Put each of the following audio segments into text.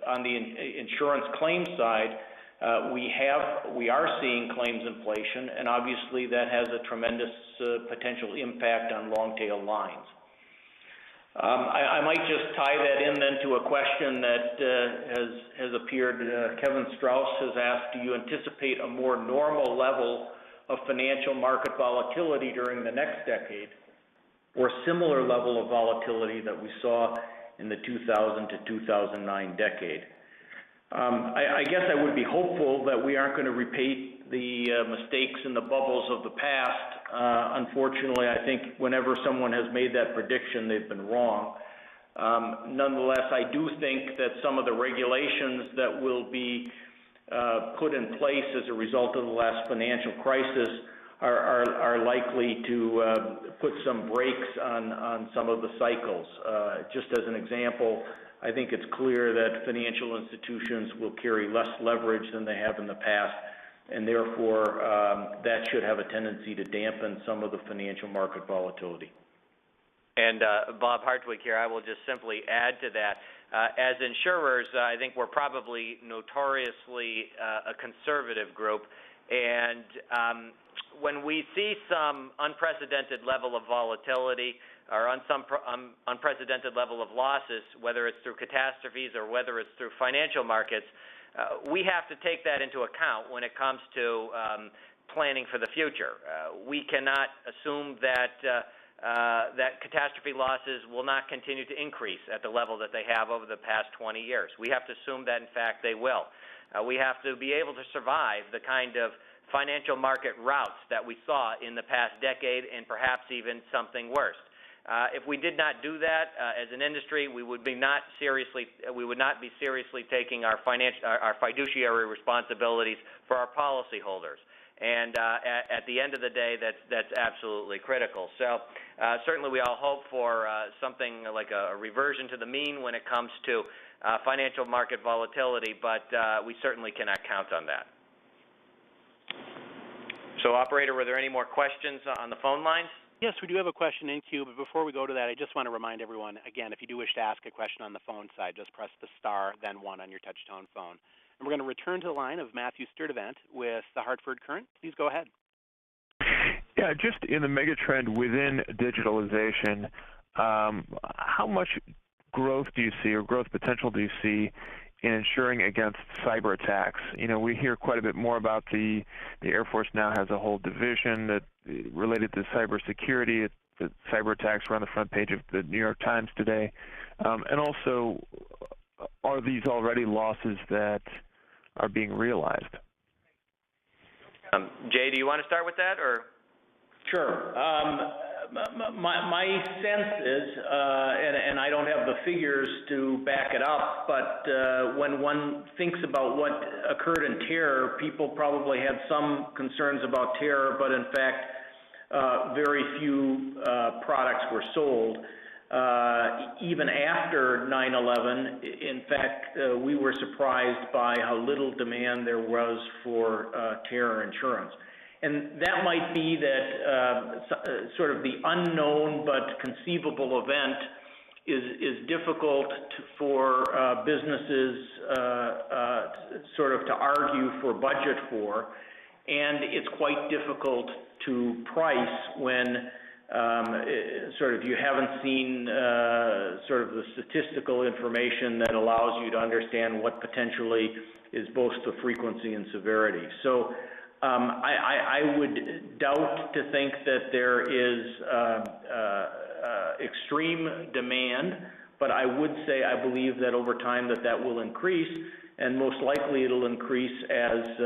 on the insurance claim side, we are seeing claims inflation, and obviously that has a tremendous potential impact on long-tail lines. I might just tie that in then to a question that has appeared. Kevin Strauss has asked, do you anticipate a more normal level of financial market volatility during the next decade, or similar level of volatility that we saw in the 2000 to 2009 decade? I guess I would be hopeful that we aren't going to repeat the mistakes and the bubbles of the past. Unfortunately, I think whenever someone has made that prediction, they've been wrong. Nonetheless, I do think that some of the regulations that will be put in place as a result of the last financial crisis are likely to put some brakes on some of the cycles. Just as an example, I think it's clear that financial institutions will carry less leverage than they have in the past, and therefore that should have a tendency to dampen some of the financial market volatility. And Bob Hartwig here, I will just simply add to that. As insurers, I think we're probably notoriously a conservative group, and when we see some unprecedented level of volatility or some unprecedented level of losses, whether it's through catastrophes or whether it's through financial markets, we have to take that into account when it comes to planning for the future. We cannot assume that that catastrophe losses will not continue to increase at the level that they have over the past 20 years. We have to assume that, in fact, they will. We have to be able to survive the kind of financial market routes that we saw in the past decade, and perhaps even something worse. If we did not do that as an industry, we would not be seriously taking our fiduciary responsibilities for our policyholders. And at the end of the day, that's absolutely critical. So certainly we all hope for something like a reversion to the mean when it comes to financial market volatility, but we certainly cannot count on that. So, operator, were there any more questions on the phone lines? Yes, we do have a question in queue, but before we go to that, I just want to remind everyone, again, if you do wish to ask a question on the phone side, just press the star, then 1 on your touch-tone phone. And we're going to return to the line of Matthew Sturdivant with the Hartford Courant. Please go ahead. Yeah, just in the megatrend within digitalization, how much growth do you see, or growth potential do you see, in insuring against cyber attacks? You know, we hear quite a bit more about the Air Force now has a whole division that related to cybersecurity. The cyber attacks were on the front page of the New York Times today. And also, are these already losses that are being realized? Jay, do you want to start with that, or? Sure. My sense is, and I don't have the figures to back it up, but when one thinks about what occurred in terror, people probably had some concerns about terror, but in fact, very few products were sold. Even after 9/11, in fact, we were surprised by how little demand there was for terror insurance. And that might be that sort of the unknown but conceivable event is difficult for businesses sort of to argue for budget for, and it's quite difficult to price when sort of you haven't seen sort of the statistical information that allows you to understand what potentially is both the frequency and severity. So I would doubt to think that there is extreme demand, but I would say I believe that over time that will increase, and most likely it'll increase as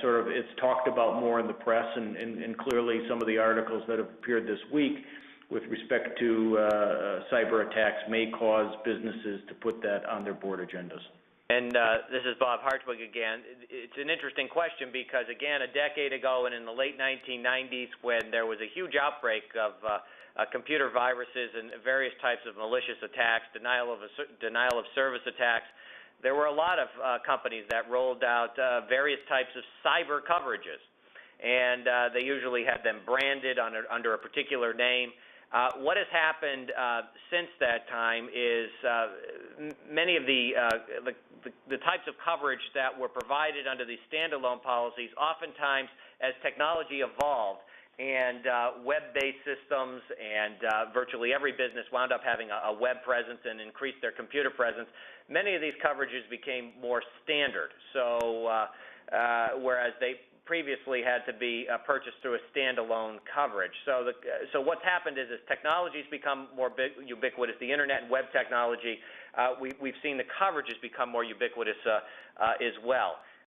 sort of it's talked about more in the press, and clearly some of the articles that have appeared this week with respect to cyber attacks may cause businesses to put that on their board agendas. And this is Bob Hartwig again. It's an interesting question because, again, a decade ago and in the late 1990s, when there was a huge outbreak of computer viruses and various types of malicious attacks, denial of service attacks, there were a lot of companies that rolled out various types of cyber coverages. And they usually had them branded under a particular name. What has happened since that time is many of the types of coverage that were provided under these standalone policies, oftentimes as technology evolved and web-based systems and virtually every business wound up having a web presence and increased their computer presence, many of these coverages became more standard. So whereas they previously had to be purchased through a standalone coverage. So what's happened is as technology's become more ubiquitous, the internet and web technology, we've seen the coverages become more ubiquitous as well.